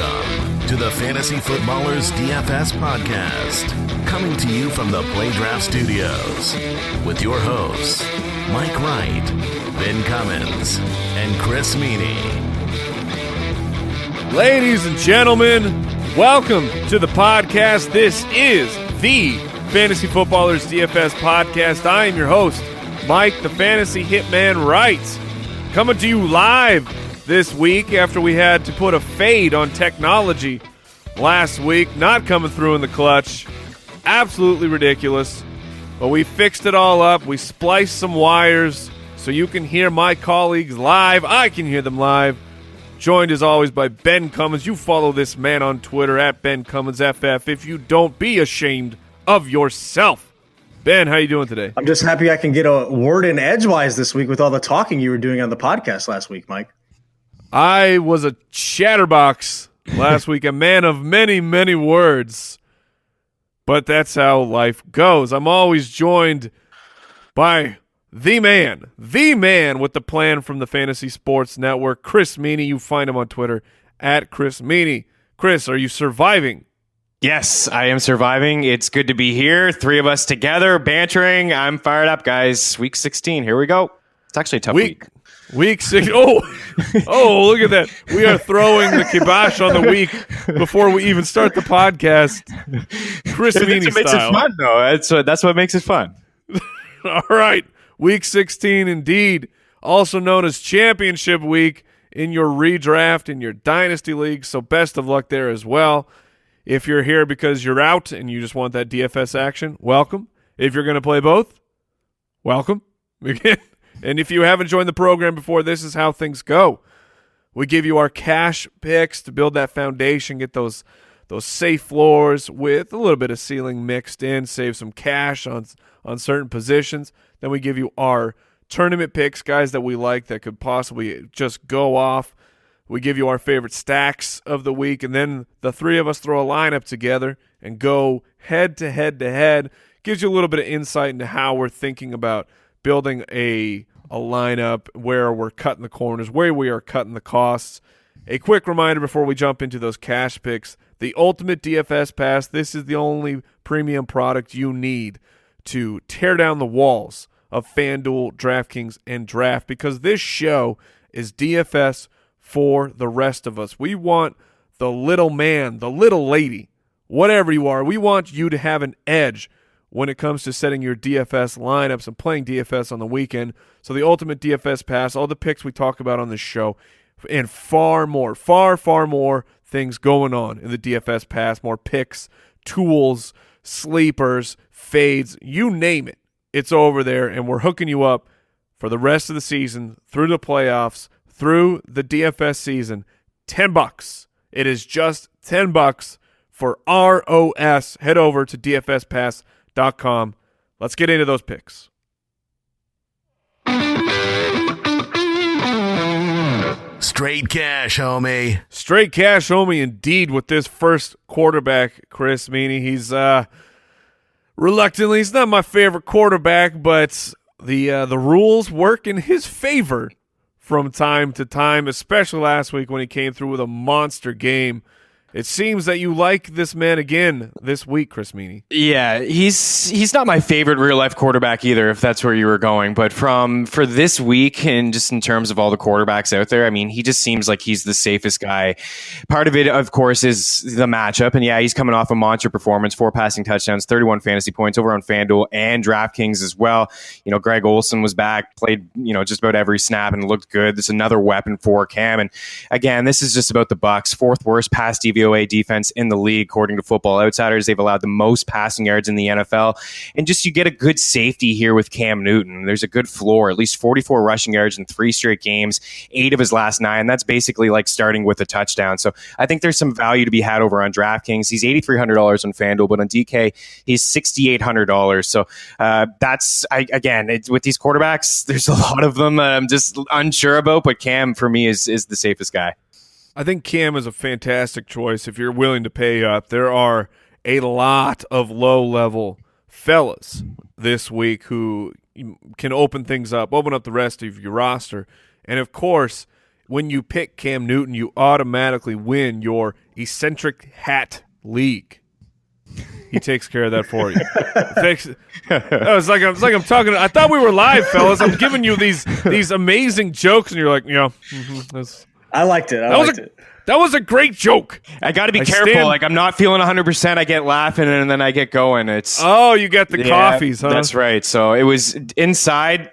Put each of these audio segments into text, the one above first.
Welcome to the Fantasy Footballers DFS Podcast, coming to you from the Play Draft Studios with your hosts, Mike Wright, Ben Cummins, and Chris Meaney. Ladies and gentlemen, welcome to the podcast. This is the Fantasy Footballers DFS Podcast. I am your host, Mike, the Fantasy Hitman Wright, coming to you live this week after we had to put a fade on technology last week, not coming through in the clutch. Absolutely ridiculous. But we fixed it all up. We spliced some wires so you can hear my colleagues live. I can hear them live. Joined as always by Ben Cummins. You follow this man on Twitter at Ben Cummins FF. If you don't, be ashamed of yourself. Ben, how you doing today? I'm just happy I can get a word in edgewise this week with all the talking you were doing on the podcast last week, Mike. I was a chatterbox last week, a man of many, many words. But that's how life goes. I'm always joined by the man with the plan from the Fantasy Sports Network, Chris Meaney. You find him on Twitter at Chris Meaney. Chris, are you surviving? Yes, I am surviving. It's good to be here. Three of us together, bantering. I'm fired up, guys. Week 16. Here we go. It's actually a tough week. Week 6. Oh, look at that. We are throwing the kibosh on the week before we even start the podcast. Chris Meaney style. Makes it fun, though. That's what makes it fun. All right. Week 16, indeed. Also known as Championship Week in your redraft, in your Dynasty League. So best of luck there as well. If you're here because you're out and you just want that DFS action, welcome. If you're going to play both, welcome. And if you haven't joined the program before, this is how things go. We give you our cash picks to build that foundation, get those safe floors with a little bit of ceiling mixed in, save some cash on certain positions. Then we give you our tournament picks, guys that we like that could possibly just go off. We give you our favorite stacks of the week, and then the three of us throw a lineup together and go head to head to head. Gives you a little bit of insight into how we're thinking about building a lineup, where we're cutting the corners, where we are cutting the costs. A quick reminder before we jump into those cash picks, the Ultimate DFS Pass, this is the only premium product you need to tear down the walls of FanDuel, DraftKings, and Draft, because this show is DFS for the rest of us. We want the little man, the little lady, whatever you are, we want you to have an edge when it comes to setting your DFS lineups and playing DFS on the weekend. So the Ultimate DFS Pass, all the picks we talk about on this show, and far more things going on in the DFS Pass, more picks, tools, sleepers, fades, you name it. It's over there, and we're hooking you up for the rest of the season, through the playoffs, through the DFS season. $10. It is just $10 for ROS. Head over to DFSPass.com. Let's get into those picks. Straight cash, homie. Straight cash, homie, indeed, with this first quarterback, Chris Meaney. He's reluctantly, he's not my favorite quarterback, but the rules work in his favor from time to time, especially last week when he came through with a monster game. It seems that you like this man again this week, Chris Meaney. Yeah, he's not my favorite real-life quarterback either, if that's where you were going. But for this week, and just in terms of all the quarterbacks out there, I mean, he just seems like he's the safest guy. Part of it, of course, is the matchup. And yeah, he's coming off a monster performance, 4 passing touchdowns, 31 fantasy points over on FanDuel and DraftKings as well. You know, Greg Olsen was back, played, just about every snap and looked good. There's another weapon for Cam. And again, this is just about the Bucs. 4th worst pass DVOA defense in the league, according to Football Outsiders. They've allowed the most passing yards in the NFL. And just you get a good safety here with Cam Newton. There's a good floor, at least 44 rushing yards in 3 straight games, 8 of his last 9. That's basically like starting with a touchdown. So I think there's some value to be had over on DraftKings. He's $8,300 on FanDuel, but on DK, he's $6,800. So with these quarterbacks, there's a lot of them I'm just unsure about, but Cam for me is the safest guy. I think Cam is a fantastic choice if you're willing to pay up. There are a lot of low-level fellas this week who can open up the rest of your roster. And, of course, when you pick Cam Newton, you automatically win your eccentric hat league. He takes care of that for you. It's like I'm talking. I thought we were live, fellas. I'm giving you these amazing jokes, and you're like, I liked it. That was a great joke. I got to be careful. Like, I'm not feeling 100%. I get laughing, and then I get going. You got the coffees, huh? That's right. So it was inside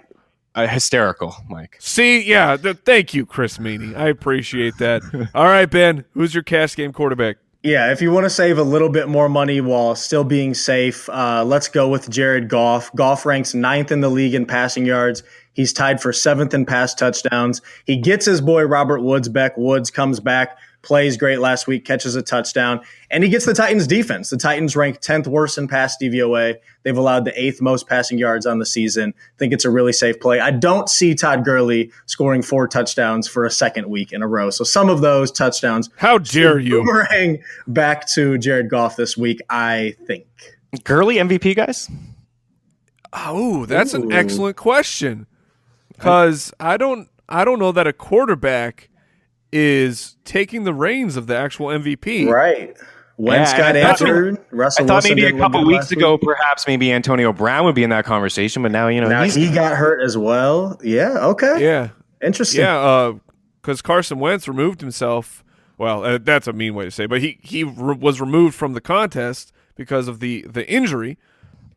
hysterical, Mike. See, yeah. Thank you, Chris Meaney. I appreciate that. All right, Ben, who's your cash game quarterback? Yeah, if you want to save a little bit more money while still being safe, let's go with Jared Goff. Goff ranks 9th in the league in passing yards. He's tied for 7th in pass touchdowns. He gets his boy Robert Woods back. Woods comes back, plays great last week, catches a touchdown, and he gets the Titans defense. The Titans rank 10th worst in pass DVOA. They've allowed the 8th most passing yards on the season. I think it's a really safe play. I don't see Todd Gurley scoring 4 touchdowns for a second week in a row. So some of those touchdowns, how dare you, boomerang back to Jared Goff this week, I think. Gurley MVP, guys? Oh, that's an excellent question. Because I don't know that a quarterback is taking the reins of the actual MVP. Right. Wentz got injured. Russell Wilson maybe a couple weeks ago, perhaps maybe Antonio Brown would be in that conversation, but now he got hurt as well. Yeah. Okay. Yeah. Interesting. Yeah. Because Carson Wentz removed himself. Well, that's a mean way to say, but he was removed from the contest because of the injury.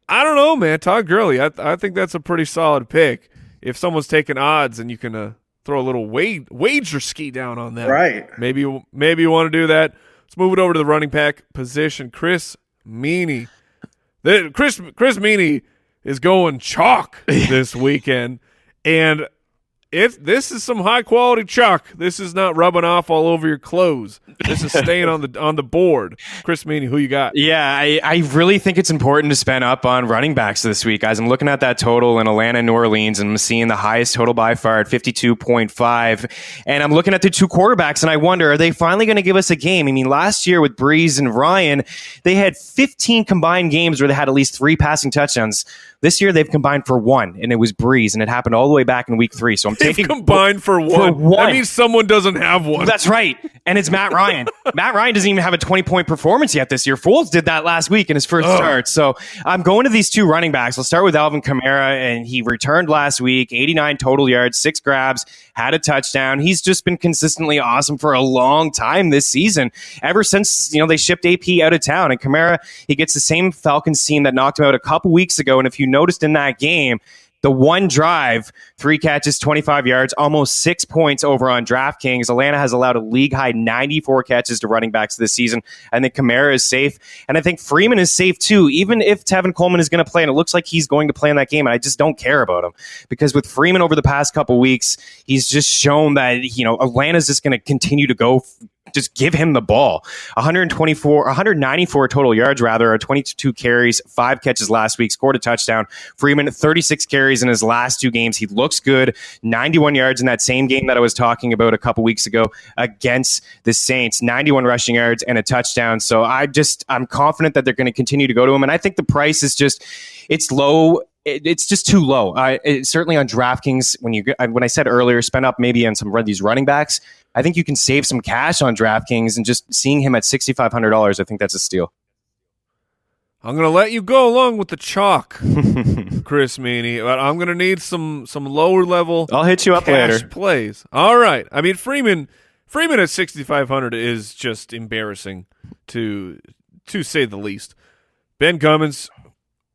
I don't know, man. Todd Gurley. I think that's a pretty solid pick. If someone's taking odds and you can throw a little wager ski down on that, right? Maybe you want to do that. Let's move it over to the running back position. Chris Meaney. Chris Meaney is going chalk this weekend, and if this is some high quality chalk, this is not rubbing off all over your clothes. This is staying on the board. Chris Meaney, who you got? Yeah, I really think it's important to spend up on running backs this week, guys. I'm looking at that total in Atlanta and New Orleans, and I'm seeing the highest total by far at 52.5. And I'm looking at the 2 quarterbacks, and I wonder, are they finally going to give us a game? I mean, last year with Breeze and Ryan, they had 15 combined games where they had at least 3 passing touchdowns. This year, they've combined for 1, and it was Breeze, and it happened all the way back in week 3. So They've combined for one. That means someone doesn't have one. That's right, and it's Matt Ryan. Matt Ryan doesn't even have a 20-point performance yet this year. Foles did that last week in his first start. So I'm going to these 2 running backs. I'll start with Alvin Kamara, and he returned last week, 89 total yards, 6 grabs, had a touchdown. He's just been consistently awesome for a long time this season, ever since they shipped AP out of town. And Kamara, he gets the same Falcons team that knocked him out a couple weeks ago. And if you noticed in that game, the one drive, 3 catches, 25 yards, almost 6 points over on DraftKings. Atlanta has allowed a league-high 94 catches to running backs this season. I think Kamara is safe, and I think Freeman is safe too, even if Tevin Coleman is going to play, and it looks like he's going to play in that game, and I just don't care about him. Because with Freeman over the past couple weeks, he's just shown that Atlanta's just going to continue to go just give him the ball. 194 total yards, rather, 22 carries, 5 catches last week, scored a touchdown. Freeman, 36 carries in his last 2 games. He looks good. 91 yards in that same game that I was talking about a couple weeks ago against the Saints. 91 rushing yards and a touchdown. So I'm confident that they're going to continue to go to him. And I think the price is it's low. It's just too low. Certainly on DraftKings, when I said earlier, spend up maybe on some these running backs, I think you can save some cash on DraftKings, and just seeing him at $6,500, I think that's a steal. I'm going to let you go along with the chalk, Chris Meaney, but I'm going to need some lower level. I'll hit you up later. Plays. All right. I mean, Freeman at 6,500 is just embarrassing to say the least. Ben Cummins,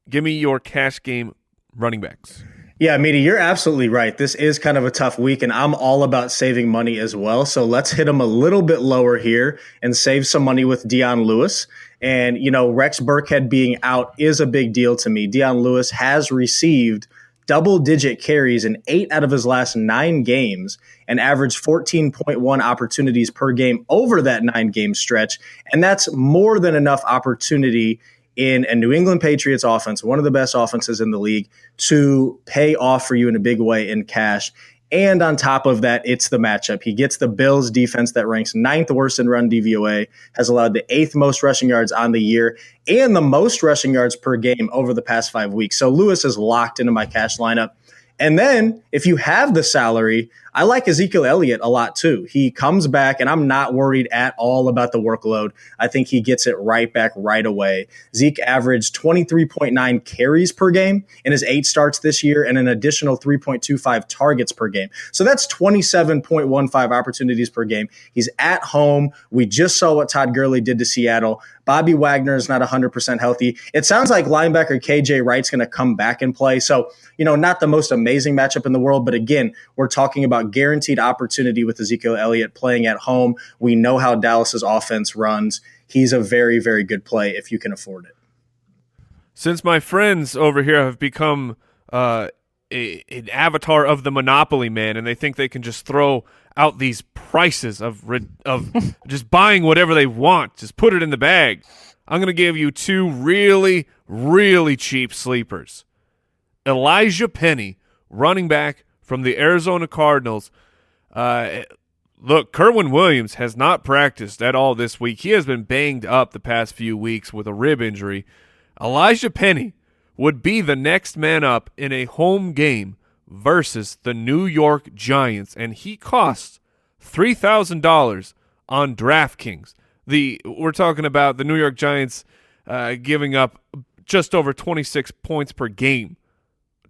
give me your cash game running backs. Yeah, Meaty, you're absolutely right. This is kind of a tough week, and I'm all about saving money as well. So let's hit them a little bit lower here and save some money with Dion Lewis. And, Rex Burkhead being out is a big deal to me. Dion Lewis has received double-digit carries in 8 out of his last 9 games and averaged 14.1 opportunities per game over that 9-game stretch. And that's more than enough opportunity in a New England Patriots offense, one of the best offenses in the league, to pay off for you in a big way in cash. And on top of that, it's the matchup. He gets the Bills defense that ranks 9th worst in run DVOA, has allowed the 8th most rushing yards on the year, and the most rushing yards per game over the past 5 weeks. So Lewis is locked into my cash lineup. And then if you have the salary, I like Ezekiel Elliott a lot too. He comes back, and I'm not worried at all about the workload. I think he gets it right back right away. Zeke averaged 23.9 carries per game in his 8 starts this year and an additional 3.25 targets per game. So that's 27.15 opportunities per game. He's at home. We just saw what Todd Gurley did to Seattle. Bobby Wagner is not 100% healthy. It sounds like linebacker KJ Wright's going to come back and play. So, not the most amazing matchup in the world, but again, we're talking about guaranteed opportunity with Ezekiel Elliott playing at home. We know how Dallas's offense runs. He's a very, very good play if you can afford it. Since my friends over here have become an avatar of the Monopoly Man, and they think they can just throw out these prices of just buying whatever they want, just put it in the bag, I'm going to give you 2 really, really cheap sleepers. Elijah Penny, running back from the Arizona Cardinals. Look, Kerwin Williams has not practiced at all this week. He has been banged up the past few weeks with a rib injury. Elijah Penny would be the next man up in a home game versus the New York Giants, and he costs $3,000 on DraftKings. We're talking about the New York Giants giving up just over 26 points per game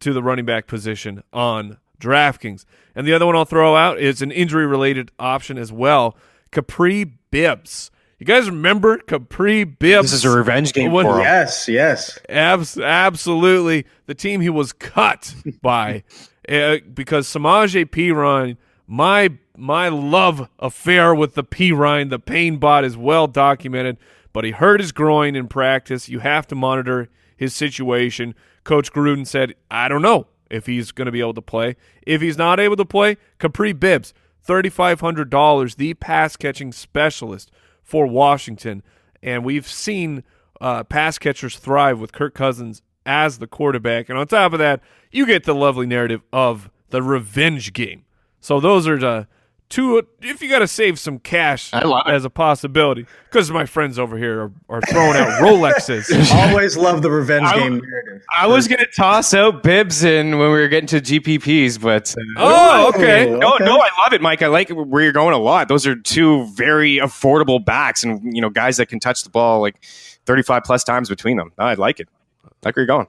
to the running back position on DraftKings. And the other one I'll throw out is an injury-related option as well, Capri Bibbs. You guys remember Capri Bibbs? This is a revenge game for him. Yes. Absolutely. The team he was cut by because Samaje Perine, my love affair with the Perine, the pain bot, is well documented, but he hurt his groin in practice. You have to monitor his situation. Coach Gruden said, I don't know if he's going to be able to play. If he's not able to play, Capri Bibbs, $3,500, the pass-catching specialist for Washington. And we've seen pass catchers thrive with Kirk Cousins as the quarterback. And on top of that, you get the lovely narrative of the revenge game. So those are the 2, if you got to save some cash as a possibility, because my friends over here are throwing out Rolexes. Always love the revenge game narrative. I was going to toss out Bibbs in when we were getting to GPPs, but okay. No, I love it, Mike. I like where you're going a lot. Those are 2 very affordable backs, and guys that can touch the ball like 35 plus times between them. I like it. I like where you're going.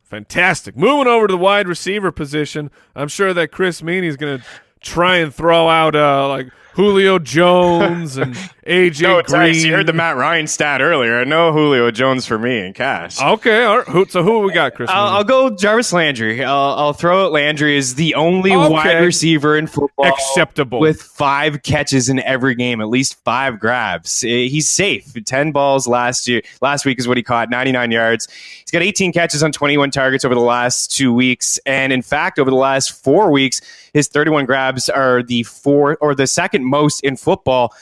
Fantastic. Moving over to the wide receiver position, I'm sure that Chris Meaney is going to try and throw out like Julio Jones and AJ Green. Nice. You heard the Matt Ryan stat earlier. I know Julio Jones for me in cash. Okay, all right. So who we got, Chris? I'll go Jarvis Landry. I'll throw out Landry as the only wide receiver in football acceptable with 5 catches in every game, at least 5 grabs. He's safe. 10 balls last week is what he caught, 99 yards. He's got 18 catches on 21 targets over the last 2 weeks, and in fact, over the last 4 weeks, his 31 grabs are the second most in football.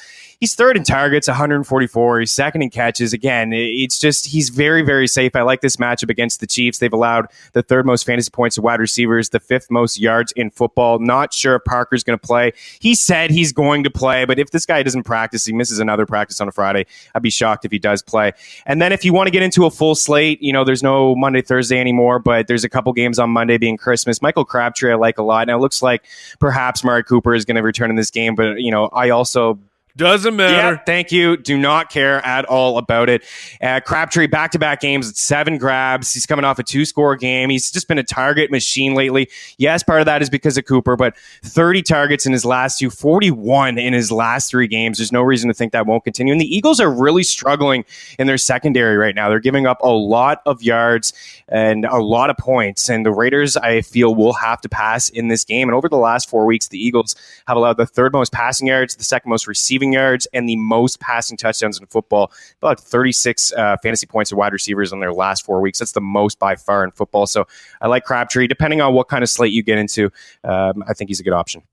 He's third in targets, 144. He's second in catches. Again, it's just he's very, very safe. I like this matchup against the Chiefs. They've allowed the 3rd most fantasy points to wide receivers, the 5th most yards in football. Not sure if Parker's going to play. He said he's going to play, but if this guy doesn't practice, he misses another practice on a Friday. I'd be shocked if he does play. And then if you want to get into a full slate, there's no Monday, Thursday anymore, but there's a couple games on Monday being Christmas. Michael Crabtree I like a lot. Now it looks like perhaps Mari Cooper is going to return in this game, but I also Doesn't matter. Yeah, thank you. Do not care at all about it. Crabtree, back-to-back games, 7 grabs. He's coming off a 2-score game. He's just been a target machine lately. Yes, part of that is because of Cooper, but 30 targets in his last 2, 41 in his last 3 games. There's no reason to think that won't continue. And the Eagles are really struggling in their secondary right now. They're giving up a lot of yards and a lot of points. And the Raiders, I feel, will have to pass in this game. And over the last 4 weeks, the Eagles have allowed the 3rd most passing yards, the 2nd most receiving yards, and the most passing touchdowns in football. About 36 fantasy points to wide receivers in their last 4 weeks. That's the most by far in football. So I like Crabtree. Depending on what kind of slate you get into, I think he's a good option.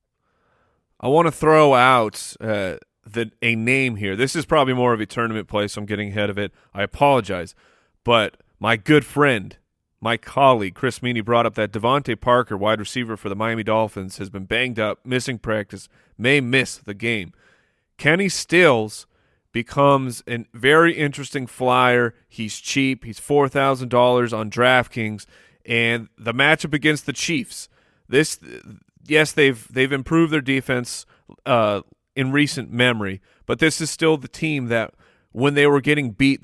I want to throw out a name here. This is probably more of a tournament play, so I'm getting ahead of it. I apologize. But my good friend, my colleague, Chris Meaney, brought up that Devontae Parker, wide receiver for the Miami Dolphins, has been banged up, missing practice, may miss the game. Kenny Stills becomes a very interesting flyer. He's cheap. He's $4,000 on DraftKings. And the matchup against the Chiefs, yes, they've improved their defense in recent memory, but this is still the team that when they were getting beat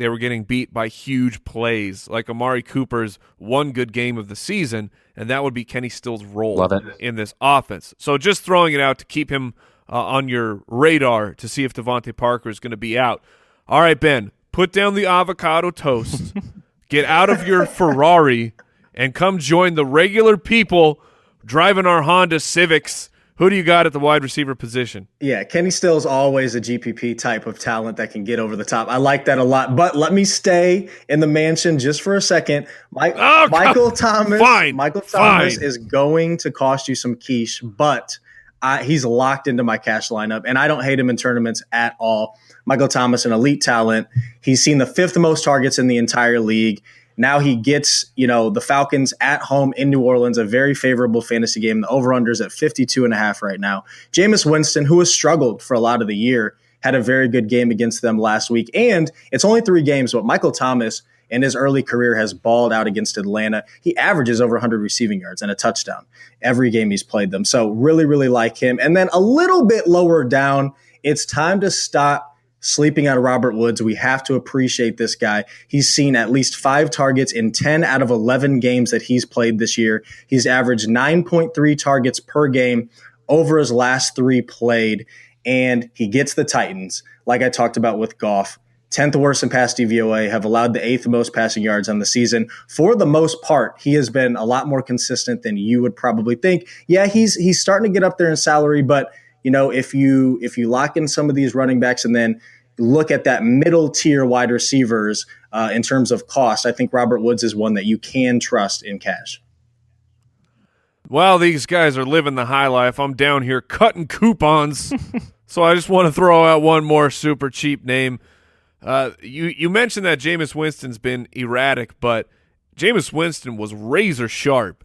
by huge plays. Like Amari Cooper's one good game of the season, and that would be Kenny Still's role in this offense. So just throwing it out to keep him on your radar to see if Devontae Parker is going to be out. All right, Ben, put down the avocado toast, get out of your Ferrari, and come join the regular people driving our Honda Civics. Who do you got at the wide receiver position? Yeah, Kenny Still's always a GPP type of talent that can get over the top. I like that a lot. But let me stay in the mansion just for a second. Michael Thomas. Michael Thomas is going to cost you some quiche, but he's locked into my cash lineup, and I don't hate him in tournaments at all. Michael Thomas, an elite talent. He's seen the 5th most targets in the entire league. Now he gets, the Falcons at home in New Orleans, a very favorable fantasy game. The over-under's at 52.5 right now. Jameis Winston, who has struggled for a lot of the year, had a very good game against them last week. And it's only 3 games, but Michael Thomas in his early career has balled out against Atlanta. He averages over 100 receiving yards and a touchdown every game he's played them. So really, really like him. And then a little bit lower down, it's time to stop sleeping on Robert Woods. We have to appreciate this guy. He's seen at least 5 targets in 10 out of 11 games that he's played this year. He's averaged 9.3 targets per game over his last 3 played, and he gets the Titans, like I talked about with Goff. 10th worst in pass DVOA, have allowed the 8th most passing yards on the season. For the most part, he has been a lot more consistent than you would probably think. Yeah, he's starting to get up there in salary, but if you lock in some of these running backs and then look at that middle tier wide receivers in terms of cost, I think Robert Woods is one that you can trust in cash. Well, these guys are living the high life. I'm down here cutting coupons. So I just want to throw out one more super cheap name. You mentioned that Jameis Winston's been erratic, but Jameis Winston was razor sharp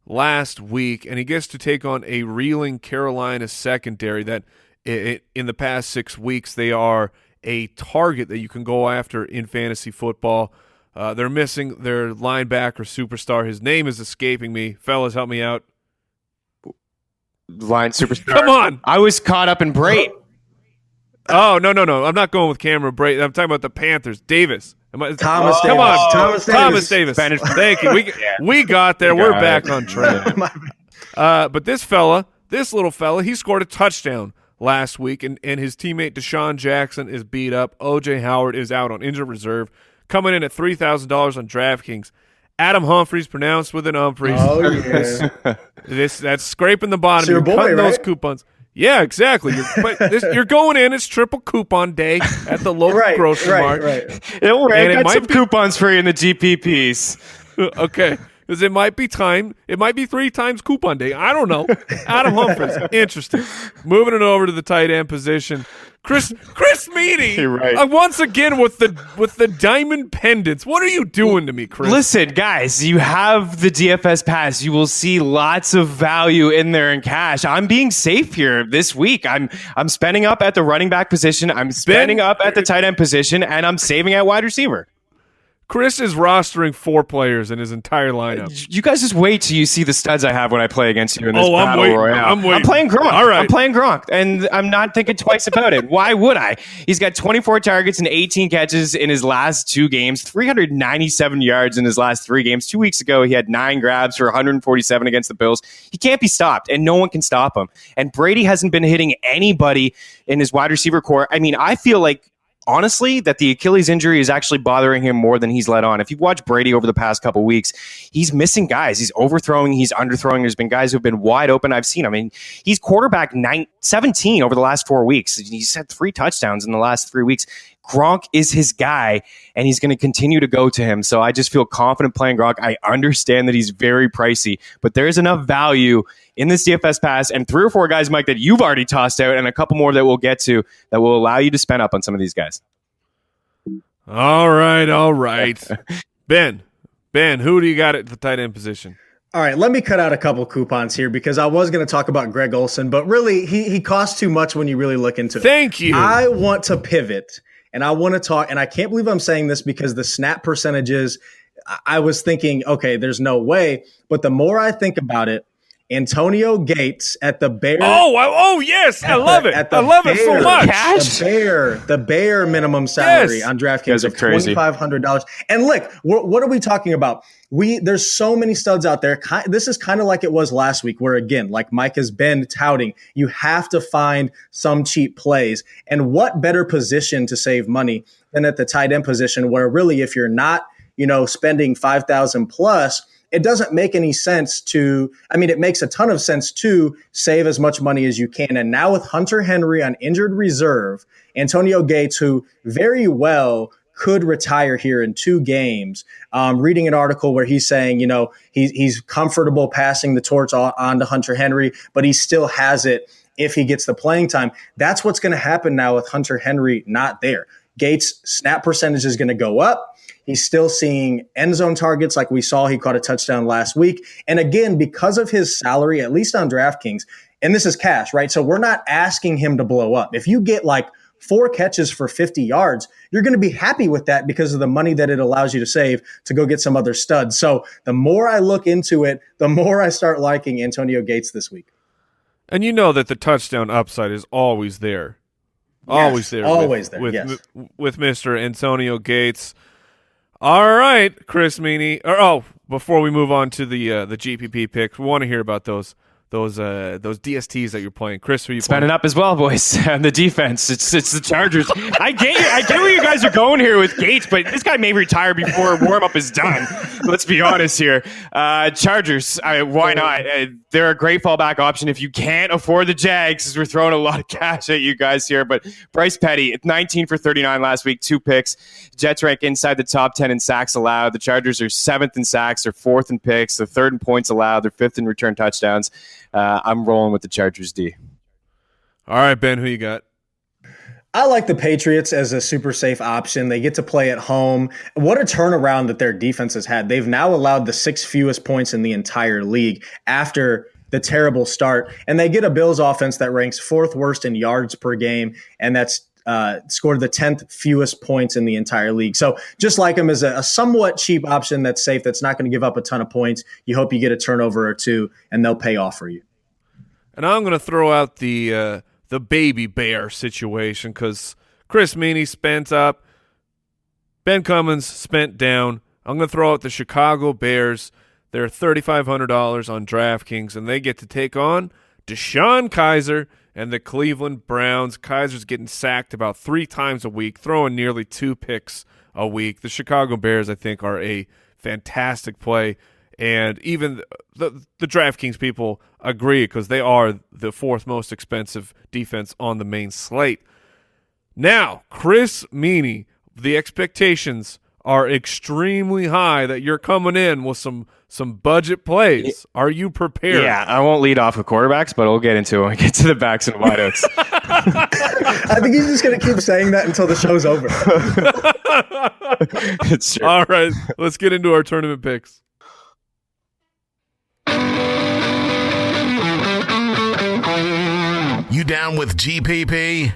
last week, and he gets to take on a reeling Carolina secondary that in the past 6 weeks they are a target that you can go after in fantasy football. They're missing their linebacker superstar. His name is escaping me. Fellas, help me out. Line superstar. Come on. I was caught up in Wright. Oh, no. I'm not going with Cameron Brate. I'm talking about the Panthers. Davis. Thomas Davis. Come on. Thomas Davis. Thank you. We got there. We're back on track. But this little fella, he scored a touchdown last week, and his teammate Deshaun Jackson is beat up. O.J. Howard is out on injured reserve, coming in at $3,000 on DraftKings. Adam Humphries, pronounced with an Humphries. Oh, yeah. That's scraping the bottom. It's your You're boy, cutting right? those coupons. Yeah, exactly. You're going in. It's triple coupon day at the local grocery mart. Right. Don't worry, And I it got might some be- coupons for you in the GPPs. Okay, because it might be time. It might be 3 times coupon day. I don't know. Adam Humphries, interesting. Moving it over to the tight end position. Chris Meaney, You're right. once again with the diamond pendants. What are you doing to me, Chris? Listen, guys, you have the DFS Pass. You will see lots of value in there in cash. I'm being safe here this week. I'm spending up at the running back position. I'm spending up at the tight end position, and I'm saving at wide receiver. Chris is rostering 4 players in his entire lineup. You guys just wait till you see the studs I have when I play against you in this I'm battle waiting. royale. I'm waiting. I'm playing Gronk. All right. I'm playing Gronk, and I'm not thinking twice about it. Why would I? He's got 24 targets and 18 catches in his last 2 games, 397 yards in his last 3 games. 2 weeks ago, he had 9 grabs for 147 against the Bills. He can't be stopped, and no one can stop him. And Brady hasn't been hitting anybody in his wide receiver core. I mean, I feel like, honestly, that the Achilles injury is actually bothering him more than he's let on. If you watch Brady over the past couple weeks, he's missing guys. He's overthrowing. He's underthrowing. There's been guys who've been wide open. I've seen him. I mean, he's quarterback 17 over the last 4 weeks. He's had 3 touchdowns in the last 3 weeks. Gronk is his guy, and he's going to continue to go to him. So I just feel confident playing Gronk. I understand that he's very pricey, but there is enough value in this DFS Pass and 3 or 4 guys, Mike, that you've already tossed out, and a couple more that we'll get to that will allow you to spend up on some of these guys. All right. Ben, who do you got at the tight end position? All right, let me cut out a couple coupons here because I was going to talk about Greg Olsen, but really he costs too much when you really look into it. Thank you. I want to pivot, and I want to talk, and I can't believe I'm saying this because the snap percentages, I was thinking, okay, there's no way. But the more I think about it, Antonio Gates at the Bear. Oh yes, I love it. I love it so much. The Bear minimum salary on DraftKings of $2,500. And look, what are we talking about? There's so many studs out there. This is kind of like it was last week, where again, like Mike has been touting, you have to find some cheap plays. And what better position to save money than at the tight end position, where really, if you're not, spending $5,000 plus, it doesn't make any sense it makes a ton of sense to save as much money as you can. And now with Hunter Henry on injured reserve, Antonio Gates, who very well could retire here in 2 games, reading an article where he's saying, he's comfortable passing the torch on to Hunter Henry, but he still has it if he gets the playing time. That's what's going to happen now with Hunter Henry not there. Gates' snap percentage is going to go up. He's still seeing end zone targets like we saw. He caught a touchdown last week. And again, because of his salary, at least on DraftKings, and this is cash, right? So we're not asking him to blow up. If you get like 4 catches for 50 yards, you're going to be happy with that because of the money that it allows you to save to go get some other studs. So the more I look into it, the more I start liking Antonio Gates this week. And you know that the touchdown upside is always there. Always there. With Mr. Antonio Gates. All right, Chris Meaney. Before we move on to the GPP picks, we want to hear about those DSTs that you're playing. Chris, who are you spending up as well, boys? On the defense, it's the Chargers. I get where you guys are going here with Gates, but this guy may retire before warm up is done. Let's be honest here. Chargers, why not? They're a great fallback option if you can't afford the Jags, because we're throwing a lot of cash at you guys here. But Bryce Petty, 19 for 39 last week, 2 picks. Jets rank inside the top 10 in sacks allowed. The Chargers are 7th in sacks, they're 4th in picks, they're 3rd in points allowed, they're 5th in return touchdowns. I'm rolling with the Chargers D. All right, Ben, who you got? I like the Patriots as a super safe option. They get to play at home. What a turnaround that their defense has had. They've now allowed the 6th fewest points in the entire league after the terrible start. And they get a Bills offense that ranks 4th worst in yards per game, and that's scored the 10th fewest points in the entire league. So just like him as a somewhat cheap option that's safe, that's not going to give up a ton of points. You hope you get a turnover or 2, and they'll pay off for you. And I'm going to throw out the baby bear situation, because Chris Meaney spent up, Ben Cummins spent down. I'm going to throw out the Chicago Bears. They're $3,500 on DraftKings, and they get to take on DeShone Kizer and the Cleveland Browns. Kaiser's getting sacked about 3 times a week, throwing nearly 2 picks a week. The Chicago Bears, I think, are a fantastic play. And even the DraftKings people agree, because they are the 4th most expensive defense on the main slate. Now, Chris Meaney, the expectations are extremely high that you're coming in with some budget plays. Are you prepared? Yeah, I won't lead off with quarterbacks, but we'll get into it when we get to the backs and wideouts. I think he's just going to keep saying that until the show's over. It's true. All right, let's get into our tournament picks. You down with GPP?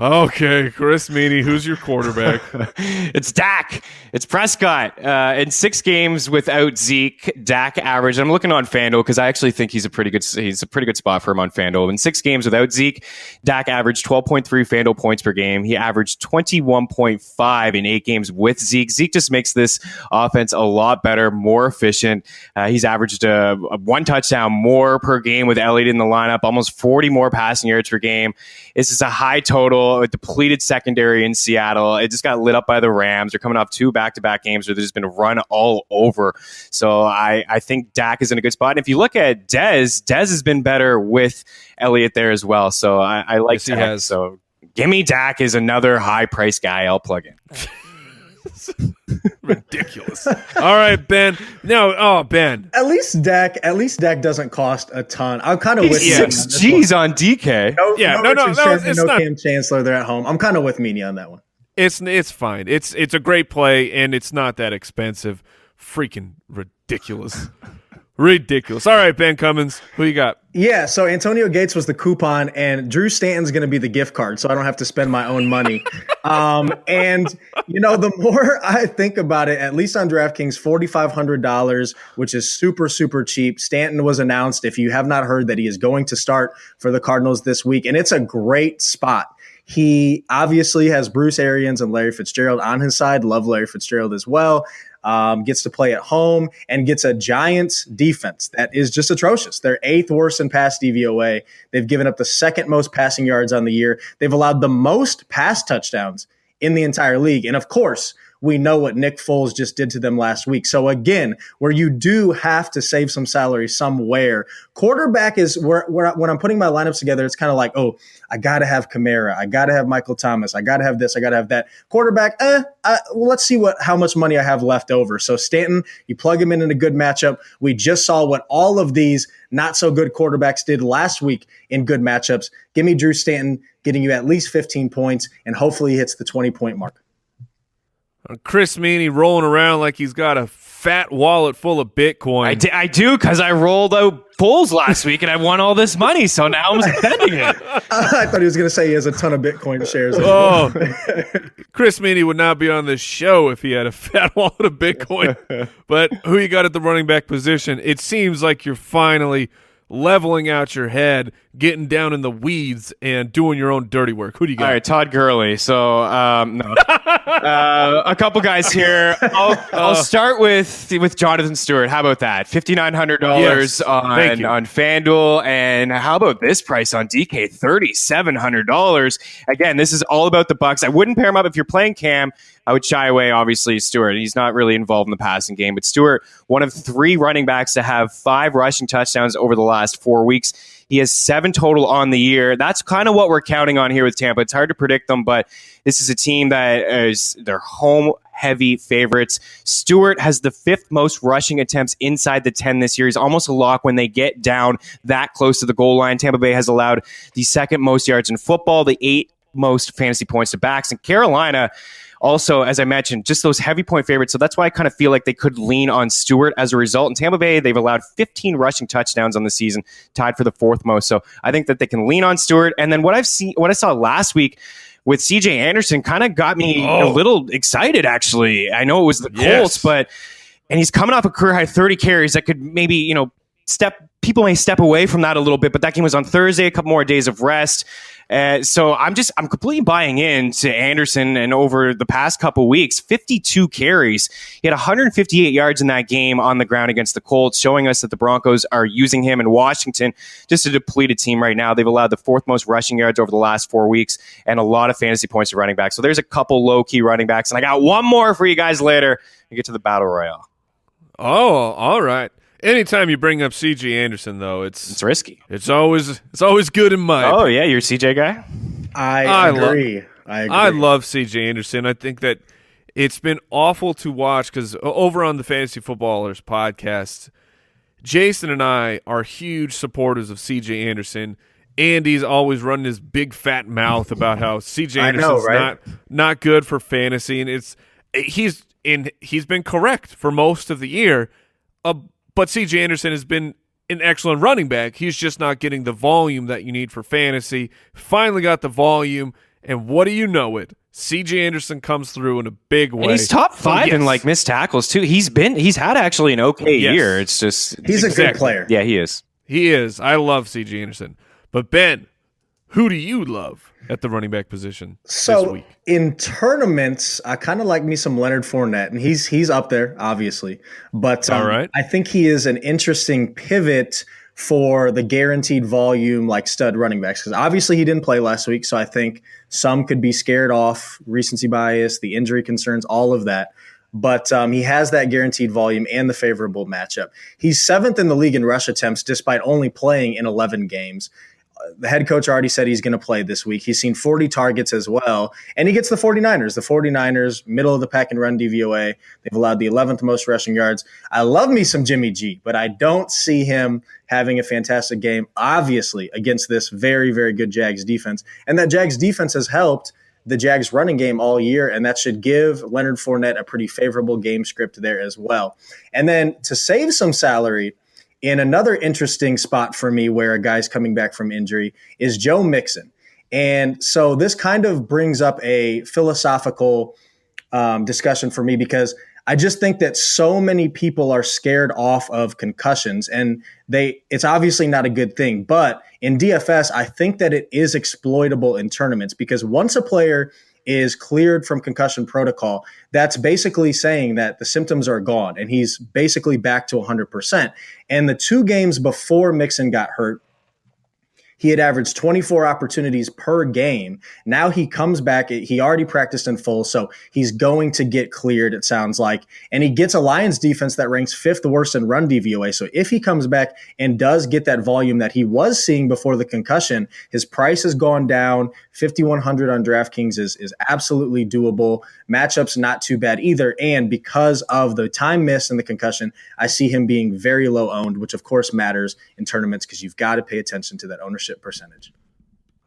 Okay, Chris Meaney, who's your quarterback? It's Dak. It's Prescott. In 6 games without Zeke, Dak averaged. I'm looking on FanDuel because I actually think he's a pretty good spot for him on FanDuel. In 6 games without Zeke, Dak averaged 12.3 FanDuel points per game. He averaged 21.5 in 8 games with Zeke. Zeke just makes this offense a lot better, more efficient. He's averaged 1 touchdown more per game with Elliott in the lineup, almost 40 more passing yards per game. This is a high total. A depleted secondary in Seattle. It just got lit up by the Rams. They're coming off 2 back-to-back games where there's been a run all over. So I think Dak is in a good spot. And if you look at Dez has been better with Elliott there as well. So I like Dak. He has. So give me Dak as another high-price guy I'll plug in. Ridiculous. All right, Ben. Ben. At least Dak doesn't cost a ton. I'm kind of with you. 6 G's on DK. No, it's not. Cam Chancellor there at home. I'm kind of with Meaney on that one. It's fine. It's a great play, and it's not that expensive. Freaking ridiculous. Ridiculous. All right, Ben Cummins, who you got? Yeah, so Antonio Gates was the coupon, and Drew Stanton's going to be the gift card, so I don't have to spend my own money. And, the more I think about it, at least on DraftKings, $4,500, which is super, super cheap. Stanton was announced, if you have not heard, that he is going to start for the Cardinals this week, and it's a great spot. He obviously has Bruce Arians and Larry Fitzgerald on his side. Love Larry Fitzgerald as well. Gets to play at home and gets a Giants defense that is just atrocious. They're 8th worst in pass DVOA. They've given up the 2nd most passing yards on the year. They've allowed the most pass touchdowns in the entire league. And of course, we know what Nick Foles just did to them last week. So again, where you do have to save some salary somewhere, quarterback is where when I'm putting my lineups together, it's kind of like, oh, I got to have Kamara. I got to have Michael Thomas. I got to have this. I got to have that. Quarterback, let's see how much money I have left over. So Stanton, you plug him in a good matchup. We just saw what all of these not so good quarterbacks did last week in good matchups. Give me Drew Stanton getting you at least 15 points, and hopefully he hits the 20-point mark. Chris Meaney rolling around like he's got a fat wallet full of Bitcoin. I do, because I rolled out Bulls last week and I won all this money, so now I'm spending it. I thought he was going to say he has a ton of Bitcoin shares. Oh, Chris Meaney would not be on this show if he had a fat wallet of Bitcoin. But who you got at the running back position? It seems like you're finally leveling out your head, getting down in the weeds, and doing your own dirty work. Who do you got? All right, Todd Gurley. So, no. A couple guys here. I'll start with Jonathan Stewart. How about that? $5,900 on FanDuel. And how about this price on DK? $3,700. Again, this is all about the Bucks. I wouldn't pair him up if you're playing Cam. I would shy away, obviously, Stewart. He's not really involved in the passing game. But Stewart, one of 3 running backs to have 5 rushing touchdowns over the last 4 weeks. He has 7 total on the year. That's kind of what we're counting on here with Tampa. It's hard to predict them, but this is a team that is their home-heavy favorites. Stewart has the 5th most rushing attempts inside the 10 this year. He's almost a lock when they get down that close to the goal line. Tampa Bay has allowed the 2nd most yards in football, the 8th most fantasy points to backs. And Carolina, also, as I mentioned, just those heavy point favorites. So that's why I kind of feel like they could lean on Stewart as a result. In Tampa Bay, they've allowed 15 rushing touchdowns on the season, tied for the 4th most. So I think that they can lean on Stewart. And then what I saw last week with CJ Anderson kind of got me a little excited, actually. I know it was the Colts, and he's coming off a career high 30 carries that could maybe, people may step away from that a little bit, but that game was on Thursday, a couple more days of rest. So I'm completely buying into Anderson, and over the past couple weeks, 52 carries. He had 158 yards in that game on the ground against the Colts, showing us that the Broncos are using him in Washington, just a depleted team right now. They've allowed the 4th most rushing yards over the last 4 weeks and a lot of fantasy points to running back. So there's a couple low-key running backs, and I got one more for you guys later. We get to the Battle Royale. Oh, all right. Anytime you bring up C.J. Anderson, though, it's risky. It's always good in my opinion. Yeah, you're a C.J. guy? I agree. I love C.J. Anderson. I think that it's been awful to watch because over on the Fantasy Footballers Podcast, Jason and I are huge supporters of C.J. Anderson. Andy's always running his big fat mouth about how C.J. Anderson's not good for fantasy, and he's been correct for most of the year. But C.J. Anderson has been an excellent running back. He's just not getting the volume that you need for fantasy. Finally got the volume, and what do you know it? C.J. Anderson comes through in a big way. And he's top 5 in missed tackles too. He's had actually an okay year. It's just he's a good player. Yeah, he is. He is. I love C.J. Anderson. But Ben, who do you love at the running back position this week? In tournaments, I kind of like me some Leonard Fournette, and he's up there, obviously. But all right. I think he is an interesting pivot for the guaranteed volume stud running backs, because obviously he didn't play last week, so I think some could be scared off, recency bias, the injury concerns, all of that. But he has that guaranteed volume and the favorable matchup. He's 7th in the league in rush attempts despite only playing in 11 games. The head coach already said he's going to play this week. He's seen 40 targets as well, and he gets the 49ers. The 49ers, middle of the pack and run DVOA. They've allowed the 11th most rushing yards. I love me some Jimmy G, but I don't see him having a fantastic game, obviously, against this very, very good Jags defense. And that Jags defense has helped the Jags running game all year, and that should give Leonard Fournette a pretty favorable game script there as well. And then to save some salary, In another interesting spot for me where a guy's coming back from injury is Joe Mixon. And so this kind of brings up a philosophical discussion for me, because I just think that so many people are scared off of concussions, and it's obviously not a good thing. But in DFS, I think that it is exploitable in tournaments, because once a player is cleared from concussion protocol, that's basically saying that the symptoms are gone and he's basically back to 100%. And the 2 games before Mixon got hurt, he had averaged 24 opportunities per game. Now he comes back. He already practiced in full, so he's going to get cleared, it sounds like. And he gets a Lions defense that ranks 5th worst in run DVOA. So if he comes back and does get that volume that he was seeing before the concussion, his price has gone down. 5,100 on DraftKings is absolutely doable. Matchups not too bad either. And because of the time missed and the concussion, I see him being very low owned, which of course matters in tournaments because you've got to pay attention to that ownership percentage.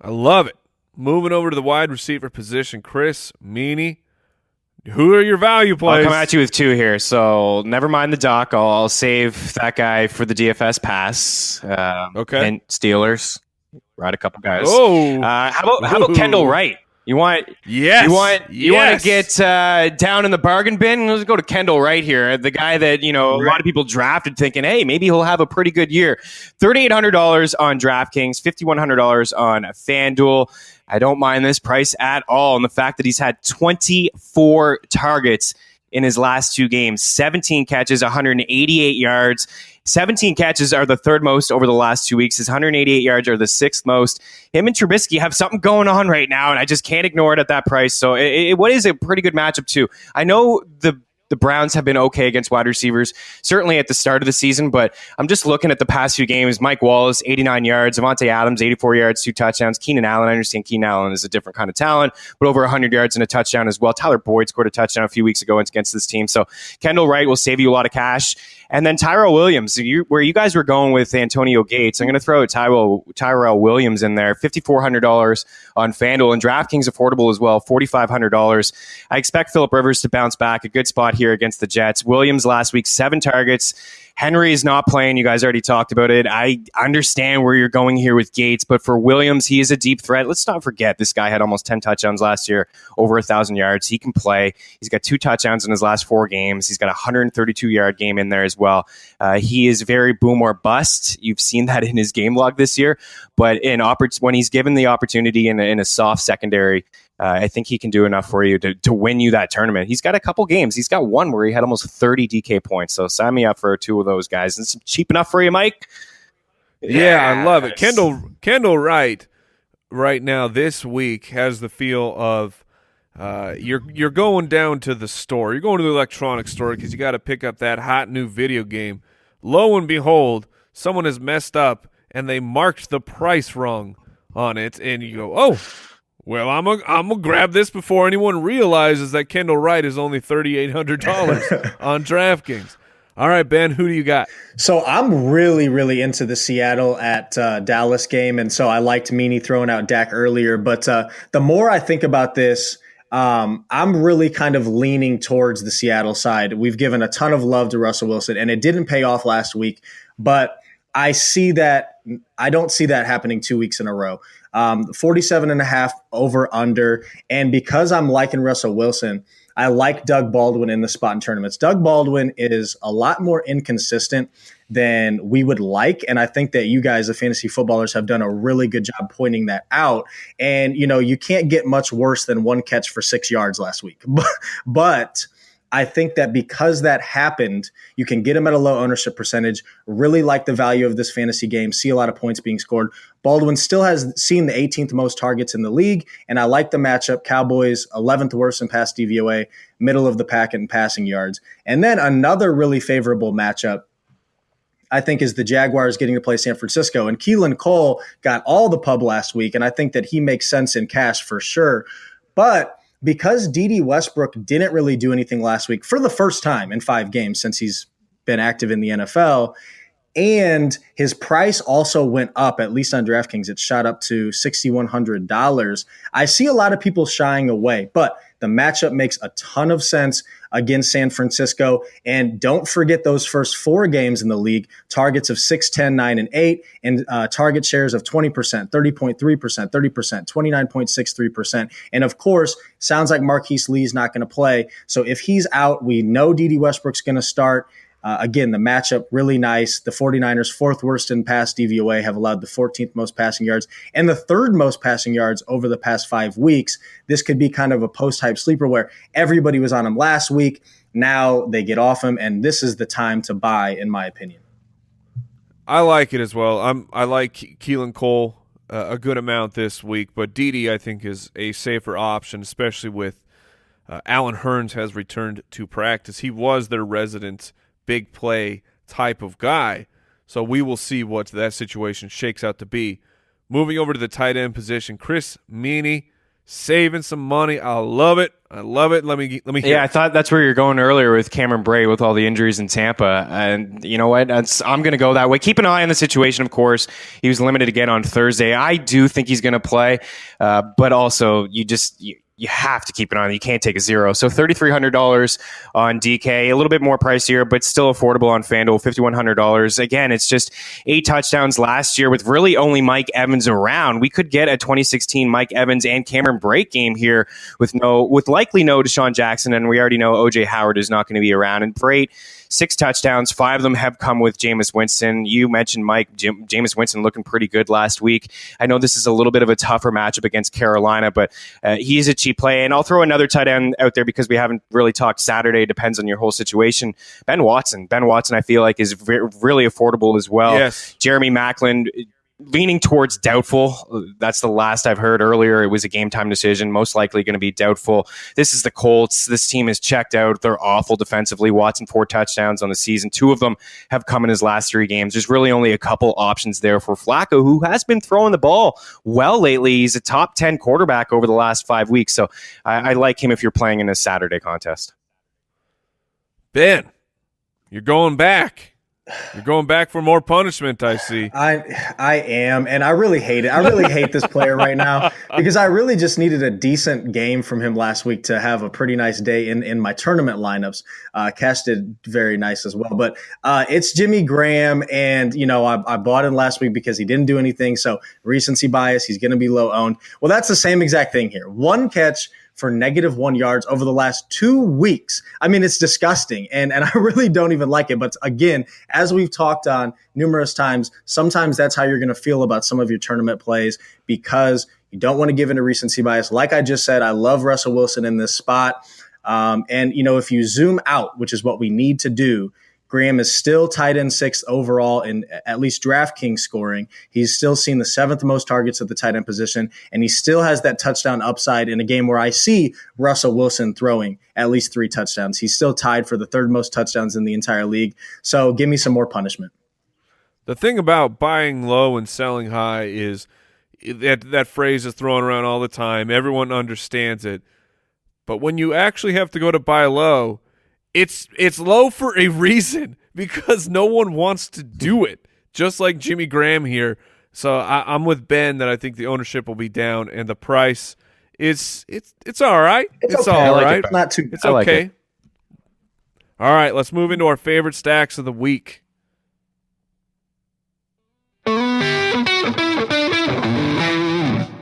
I love it. Moving over to the wide receiver position, Chris Meaney. Who are your value plays? I'll come at you with 2 here. So never mind the doc. I'll save that guy for the DFS pass. Okay. And Steelers. Ride a couple guys. Oh. How about Kendall Wright? You want to get down in the bargain bin? Let's go to Kendall Wright here, the guy that a lot of people drafted thinking, hey, maybe he'll have a pretty good year. $3,800 on DraftKings, $5,100 on FanDuel. I don't mind this price at all, and the fact that he's had 24 targets in his last 2 games, 17 catches, 188 yards. 17 catches are the 3rd most over the last 2 weeks. His 188 yards are the 6th most. Him and Trubisky have something going on right now, and I just can't ignore it at that price. So what is a pretty good matchup, too? I know the Browns have been okay against wide receivers, certainly at the start of the season, but I'm just looking at the past few games. Mike Wallace, 89 yards. Devontae Adams, 84 yards, 2 touchdowns. Keenan Allen, I understand Keenan Allen is a different kind of talent, but over 100 yards and a touchdown as well. Tyler Boyd scored a touchdown a few weeks ago against this team. So Kendall Wright will save you a lot of cash. And then Tyrell Williams, where you guys were going with Antonio Gates, I'm going to throw Tyrell Williams in there, $5,400 on FanDuel, and DraftKings affordable as well, $4,500. I expect Phillip Rivers to bounce back, a good spot here against the Jets. Williams last week, 7 targets. Henry is not playing. You guys already talked about it. I understand where you're going here with Gates, but for Williams, he is a deep threat. Let's not forget this guy had almost 10 touchdowns last year, over 1,000 yards. He can play. He's got 2 touchdowns in his last 4 games. He's got a 132-yard game in there as well. He is very boom or bust. You've seen that in his game log this year, but when he's given the opportunity in a soft secondary, I think he can do enough for you to win you that tournament. He's got a couple games. He's got one where he had almost 30 DK points. So sign me up for 2 of those guys. It's cheap enough for you, Mike? Yeah, I love it. Kendall Wright right now this week has the feel of you're going down to the store. You're going to the electronics store because you got to pick up that hot new video game. Lo and behold, someone has messed up and they marked the price wrong on it, and you go, oh, well, I'm gonna grab this before anyone realizes that Kendall Wright is only $3,800 on DraftKings. All right, Ben, who do you got? So I'm really, really into the Seattle at Dallas game, and so I liked Meaney throwing out Dak earlier. But the more I think about this, I'm really kind of leaning towards the Seattle side. We've given a ton of love to Russell Wilson, and it didn't pay off last week, but I don't see that happening 2 weeks in a row. 47.5 over under. And because I'm liking Russell Wilson, I like Doug Baldwin in the spot in tournaments. Doug Baldwin is a lot more inconsistent than we would like. And I think that you guys, the fantasy footballers, have done a really good job pointing that out. And, you can't get much worse than 1 catch for 6 yards last week. But I think that because that happened, you can get him at a low ownership percentage, really like the value of this fantasy game, see a lot of points being scored. Baldwin still has seen the 18th most targets in the league, and I like the matchup. Cowboys, 11th worst in pass DVOA, middle of the pack in passing yards. And then another really favorable matchup, I think, is the Jaguars getting to play San Francisco. And Keelan Cole got all the pub last week, and I think that he makes sense in cash for sure. But because D.D. Westbrook didn't really do anything last week for the first time in 5 games since he's been active in the NFL, and his price also went up, at least on DraftKings, it shot up to $6,100. I see a lot of people shying away, but The matchup makes a ton of sense against San Francisco. And don't forget those first 4 games in the league, targets of 6, 10, 9, and 8, and target shares of 20%, 30.3%, 30%, 29.63%. And of course, sounds like Marquise Lee's not going to play. So if he's out, we know Dede Westbrook's going to start. Again, the matchup really nice. The 49ers, 4th worst in pass DVOA, have allowed the 14th most passing yards and the 3rd most passing yards over the past 5 weeks. This could be kind of a post-hype sleeper where everybody was on him last week. Now they get off him, and this is the time to buy, in my opinion. I like it as well. I like Keelan Cole a good amount this week, but Dede I think is a safer option, especially with Allen Hurns has returned to practice. He was their resident big play type of guy. So we will see what that situation shakes out to be. Moving over to the tight end position, Chris Meaney saving some money. I love it. I love it. Let me hear. Yeah, I thought that's where you're going earlier with Cameron Bray with all the injuries in Tampa. And you know what? I'm going to go that way. Keep an eye on the situation, of course. He was limited again on Thursday. I do think he's going to play, but also you have to keep an eye on it. You can't take a zero. So $3,300 on DK, a little bit more pricier, but still affordable on FanDuel, $5,100. Again, it's just 8 touchdowns last year with really only Mike Evans around. We could get a 2016 Mike Evans and Cameron Brate game here with likely no Deshaun Jackson, and we already know OJ Howard is not going to be around. And Brate, 6 touchdowns, 5 of them have come with Jameis Winston. You mentioned Jameis Winston looking pretty good last week. I know this is a little bit of a tougher matchup against Carolina, but he's a cheap play. And I'll throw another tight end out there because we haven't really talked Saturday. Depends on your whole situation. Ben Watson, I feel like is really affordable as well. Yes. Jeremy Maclin, leaning towards doubtful. That's the last I've heard. Earlier, it was a game time decision. Most likely going to be doubtful. This is the Colts. This team is checked out. They're awful defensively. Watson 4 touchdowns on the season. 2 of them have come in his last 3 games. There's really only a couple options there for Flacco, who has been throwing the ball well lately. He's a top 10 quarterback over the last 5 weeks. So I like him if you're playing in a Saturday contest. Ben, you're going back. You're going back for more punishment, I see. I am, and I really hate it. I really hate this player right now because I really just needed a decent game from him last week to have a pretty nice day in my tournament lineups. Cash did very nice as well. But it's Jimmy Graham, and I bought him last week because he didn't do anything. So recency bias, he's going to be low owned. Well, that's the same exact thing here. 1 catch for -1 yards over the last 2 weeks. I mean, it's disgusting, and I really don't even like it. But again, as we've talked on numerous times, sometimes that's how you're going to feel about some of your tournament plays because you don't want to give in to recency bias. Like I just said, I love Russell Wilson in this spot. And if you zoom out, which is what we need to do, Graham is still tight end 6th overall in at least DraftKings scoring. He's still seen the 7th most targets at the tight end position, and he still has that touchdown upside in a game where I see Russell Wilson throwing at least 3 touchdowns. He's still tied for the 3rd most touchdowns in the entire league. So give me some more punishment. The thing about buying low and selling high is that phrase is thrown around all the time. Everyone understands it. But when you actually have to go to buy low, it's low for a reason because no one wants to do it, just like Jimmy Graham here. So I'm with Ben that I think the ownership will be down and the price is it's all right. It's okay. all right. It's not too bad. It's okay. All right, let's move into our favorite stacks of the week.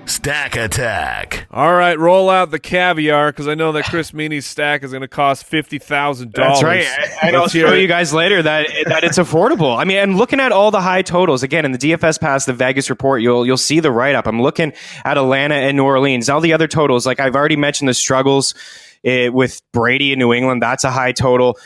Stack Attack. All right, roll out the caviar because I know that Chris Meaney's stack is going to cost $50,000. That's right. And I'll show you guys later that it's affordable. I mean, and looking at all the high totals, again, in the DFS Pass, the Vegas report, you'll see the write-up. I'm looking at Atlanta and New Orleans. All the other totals, like I've already mentioned the struggles with Brady in New England. That's a high total.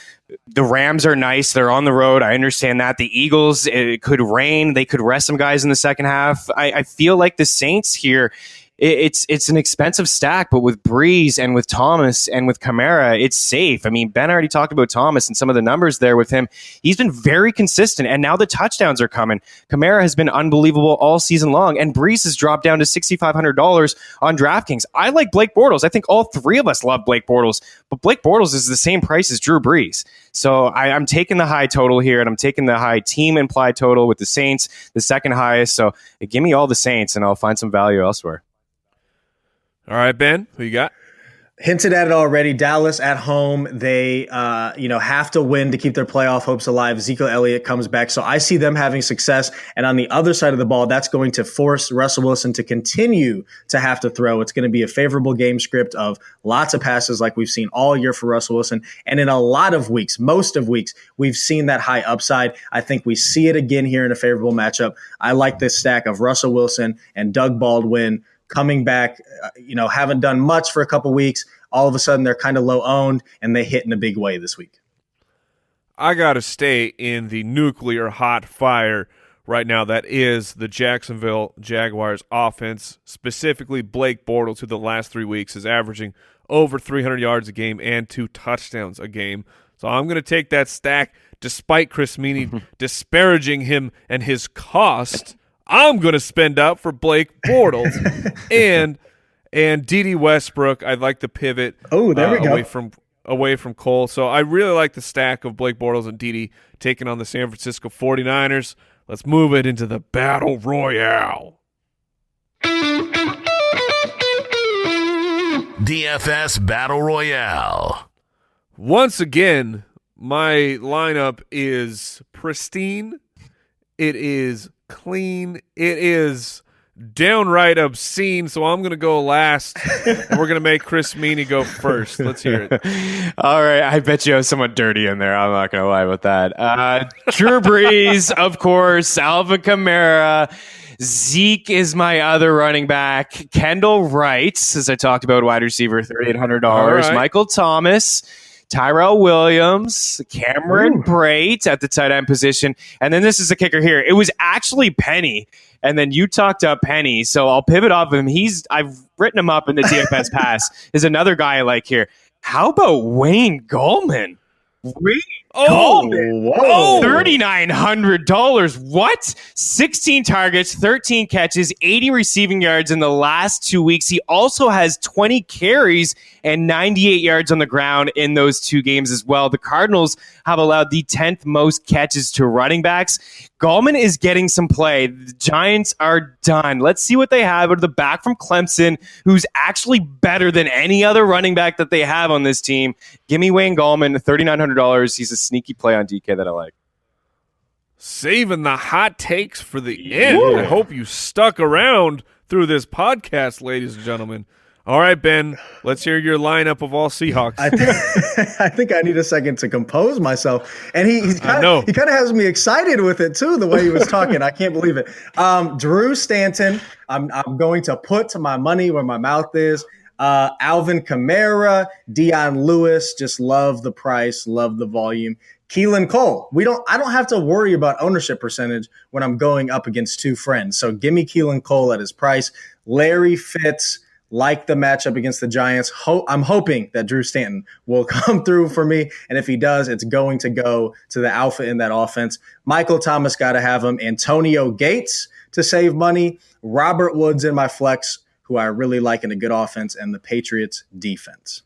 The Rams are nice. They're on the road. I understand that. The Eagles, it could rain. They could rest some guys in the second half. I feel like the Saints here, it's an expensive stack, but with Breeze and with Thomas and with Kamara, it's safe. I mean, Ben already talked about Thomas and some of the numbers there with him. He's been very consistent, and now the touchdowns are coming. Kamara has been unbelievable all season long, and Breeze has dropped down to $6,500 on DraftKings. I like Blake Bortles. I think all 3 of us love Blake Bortles, but Blake Bortles is the same price as Drew Brees. So I'm taking the high total here, and I'm taking the high team implied total with the Saints, the second highest. So give me all the Saints, and I'll find some value elsewhere. All right, Ben, who you got? Hinted at it already. Dallas at home. They, have to win to keep their playoff hopes alive. Ezekiel Elliott comes back. So I see them having success. And on the other side of the ball, that's going to force Russell Wilson to continue to have to throw. It's going to be a favorable game script of lots of passes like we've seen all year for Russell Wilson. And in a lot of weeks, most of weeks, we've seen that high upside. I think we see it again here in a favorable matchup. I like this stack of Russell Wilson and Doug Baldwin coming back, haven't done much for a couple weeks. All of a sudden, they're kind of low owned, and they hit in a big way this week. I got to stay in the nuclear hot fire right now. That is the Jacksonville Jaguars offense, specifically Blake Bortles, who the last 3 weeks is averaging over 300 yards a game and 2 touchdowns a game. So I'm going to take that stack, despite Chris Meaney disparaging him and his cost. I'm going to spend up for Blake Bortles and D.D. Westbrook. I'd like the pivot. Oh, there we go. Away from Cole. So I really like the stack of Blake Bortles and D.D. taking on the San Francisco 49ers. Let's move it into the Battle Royale. DFS Battle Royale. Once again, my lineup is pristine. It is clean. It is downright obscene, so I'm going to go last, and we're going to make Chris Meaney go first. Let's hear it. All right. I bet you have someone dirty in there. I'm not going to lie with that. Drew Brees, of course, Alvin Kamara. Zeke is my other running back. Kendall Wright, as I talked about, wide receiver, $3,800. Right. Michael Thomas, Tyrell Williams, Cameron Brate at the tight end position. And then this is the kicker here. It was actually Penny. And then you talked up Penny. So I'll pivot off of him. I've written him up in the DFS Pass. Is another guy I like here. How about Wayne Gallman? $3,900. What? 16 targets, 13 catches, 80 receiving yards in the last 2 weeks. He also has 20 carries and 98 yards on the ground in those 2 games as well. The Cardinals have allowed the 10th most catches to running backs. Gallman is getting some play. The Giants are done. Let's see what they have out of the back from Clemson, who's actually better than any other running back that they have on this team. Give me Wayne Gallman, $3,900. He's a sneaky play on DK that I like. Saving the hot takes for the end. I hope you stuck around through this podcast, ladies and gentlemen. All right, Ben, let's hear your lineup of all Seahawks. I think I need a second to compose myself. And he kind of has me excited with it, too, the way he was talking. I can't believe it. Drew Stanton, I'm going to put my money where my mouth is. Alvin Kamara, Dion Lewis, just love the price, love the volume. Keelan Cole. I don't have to worry about ownership percentage when I'm going up against 2 friends. So give me Keelan Cole at his price. Larry Fitz, like the matchup against the Giants. I'm hoping that Drew Stanton will come through for me. And if he does, it's going to go to the alpha in that offense. Michael Thomas, got to have him. Antonio Gates to save money. Robert Woods in my flex, who I really like in a good offense, and the Patriots defense.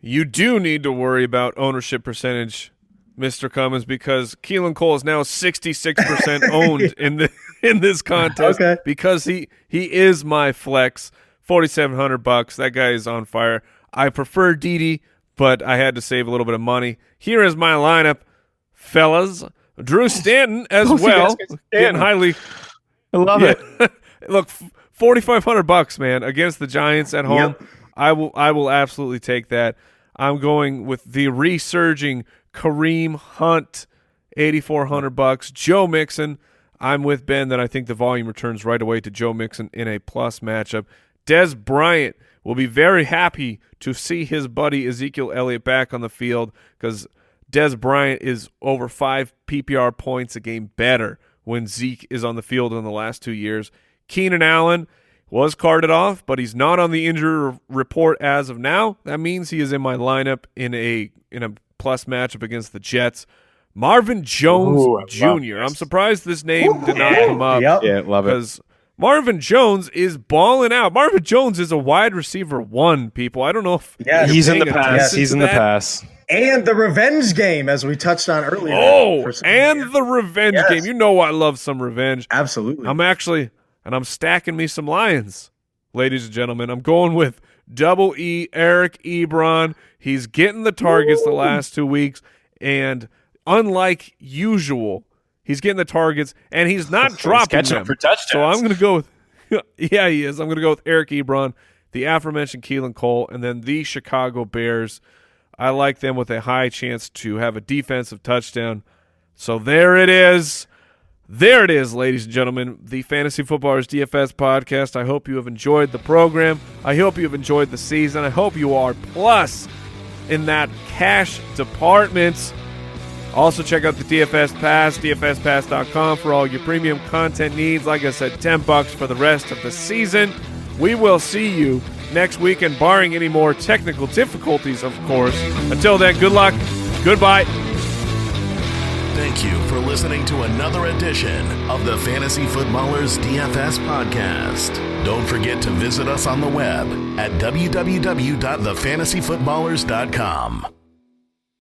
You do need to worry about ownership percentage, Mr. Cummins, because Keelan Cole is now 66% owned in this contest because he is my flex. $4,700. That guy is on fire. I prefer Dede, but I had to save a little bit of money. Here is my lineup, fellas. Drew Stanton as well. Getting highly. I love it. Look, $4,500, man, against the Giants at home. Yep. I will absolutely take that. I'm going with the resurging Kareem Hunt, $8,400. Joe Mixon. I'm with Ben that I think the volume returns right away to Joe Mixon in a plus matchup. Dez Bryant will be very happy to see his buddy Ezekiel Elliott back on the field because Dez Bryant is over 5 PPR points a game better when Zeke is on the field in the last 2 years. Keenan Allen was carted off, but he's not on the injury report as of now. That means he is in my lineup in a plus matchup against the Jets. Marvin Jones Jr. I'm surprised this name did not come up. Yep. Yeah, love it. Because Marvin Jones is balling out. Marvin Jones is a wide receiver 1, people. I don't know if he's in the pass. He's in the pass. And the revenge game, as we touched on earlier. The revenge game. You know I love some revenge. Absolutely. I'm stacking me some Lions, ladies and gentlemen. I'm going with Double E, Eric Ebron. He's getting the targets the last 2 weeks, and unlike usual, he's getting the targets, and he's not dropping them. For touchdowns. So I'm going to go with yeah, he is. I'm going to go with Eric Ebron, the aforementioned Keelan Cole, and then the Chicago Bears. I like them with a high chance to have a defensive touchdown. So there it is. There it is, ladies and gentlemen, the Fantasy Footballers DFS Podcast. I hope you have enjoyed the program. I hope you have enjoyed the season. I hope you are plus in that cash department. Also, check out the DFS Pass, dfspass.com for all your premium content needs. Like I said, $10 for the rest of the season. We will see you next week, and barring any more technical difficulties, of course. Until then, good luck. Goodbye. Thank you for listening to another edition of the Fantasy Footballers DFS Podcast. Don't forget to visit us on the web at www.thefantasyfootballers.com.